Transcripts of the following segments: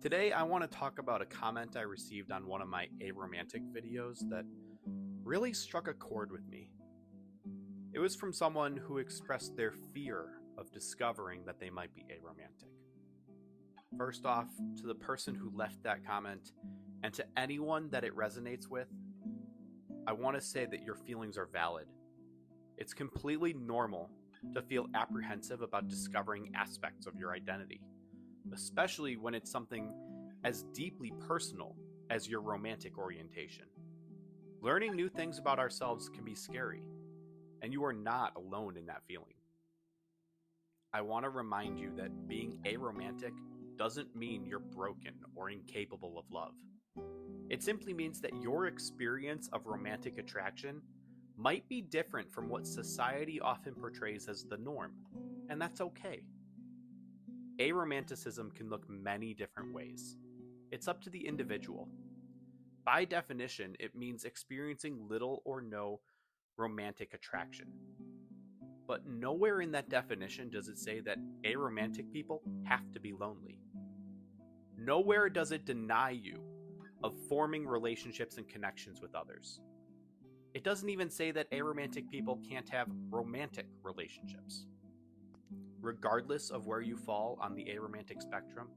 Today, I want to talk about a comment I received on one of my Aromantic videos that really struck a chord with me. It was from someone who expressed their fear of discovering that they might be aromantic. First off, to the person who left that comment, and to anyone that it resonates with, I want to say that your feelings are valid. It's completely normal to feel apprehensive about discovering aspects of your identity, especially when it's something as deeply personal as your romantic orientation. Learning new things about ourselves can be scary, and you are not alone in that feeling. I want to remind you that being aromantic doesn't mean you're broken or incapable of love. It simply means that your experience of romantic attraction might be different from what society often portrays as the norm, and that's okay. Aromanticism can look many different ways. It's up to the individual. By definition, it means experiencing little or no romantic attraction. But nowhere in that definition does it say that aromantic people have to be lonely. Nowhere does it deny you of forming relationships and connections with others. It doesn't even say that aromantic people can't have romantic relationships. Regardless of where you fall on the aromantic spectrum,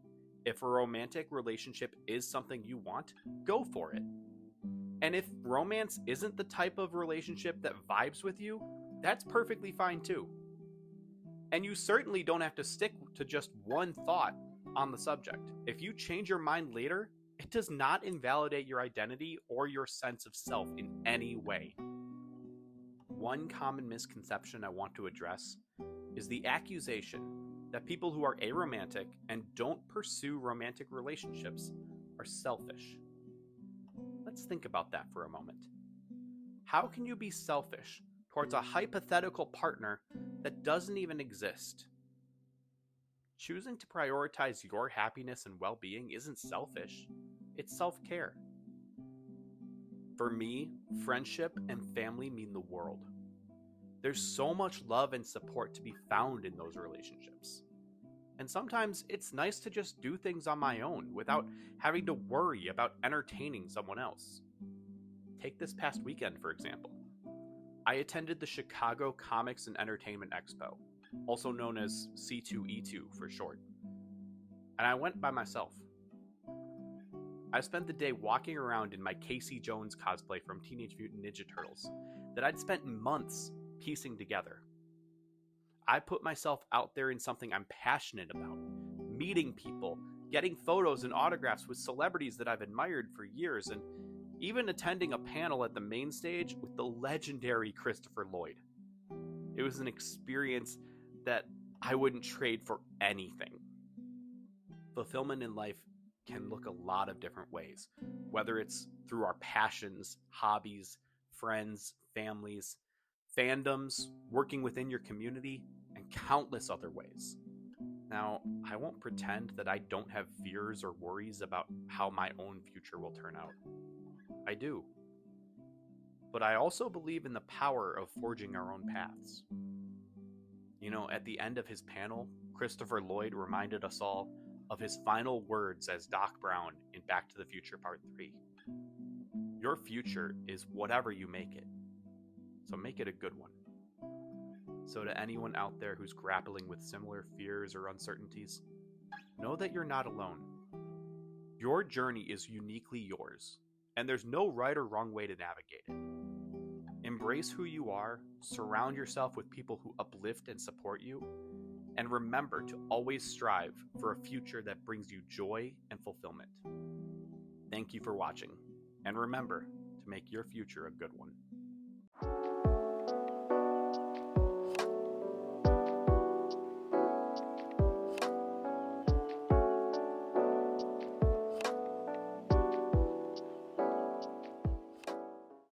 if a romantic relationship is something you want, go for it. And if romance isn't the type of relationship that vibes with you, that's perfectly fine too. And you certainly don't have to stick to just one thought on the subject. If you change your mind later, it does not invalidate your identity or your sense of self in any way. One common misconception I want to address is the accusation that people who are aromantic and don't pursue romantic relationships are selfish. Let's think about that for a moment. How can you be selfish towards a hypothetical partner that doesn't even exist? Choosing to prioritize your happiness and well-being isn't selfish, it's self-care. For me, friendship and family mean the world. There's so much love and support to be found in those relationships. And sometimes it's nice to just do things on my own without having to worry about entertaining someone else. Take this past weekend, for example. I attended the Chicago Comics and Entertainment Expo, also known as C2E2 for short. And I went by myself. I spent the day walking around in my Casey Jones cosplay from Teenage Mutant Ninja Turtles that I'd spent months piecing together. I put myself out there in something I'm passionate about, meeting people, getting photos and autographs with celebrities that I've admired for years, and even attending a panel at the main stage with the legendary Christopher Lloyd. It was an experience that I wouldn't trade for anything. Fulfillment in life can look a lot of different ways, whether it's through our passions, hobbies, friends, families, fandoms, working within your community, and countless other ways. Now, I won't pretend that I don't have fears or worries about how my own future will turn out. I do. But I also believe in the power of forging our own paths. You know, at the end of his panel, Christopher Lloyd reminded us all of his final words as Doc Brown in Back to the Future Part 3. Your future is whatever you make it, so make it a good one. So to anyone out there who's grappling with similar fears or uncertainties, know that you're not alone. Your journey is uniquely yours, and there's no right or wrong way to navigate it. Embrace who you are, surround yourself with people who uplift and support you, and remember to always strive for a future that brings you joy and fulfillment. Thank you for watching, and remember to make your future a good one.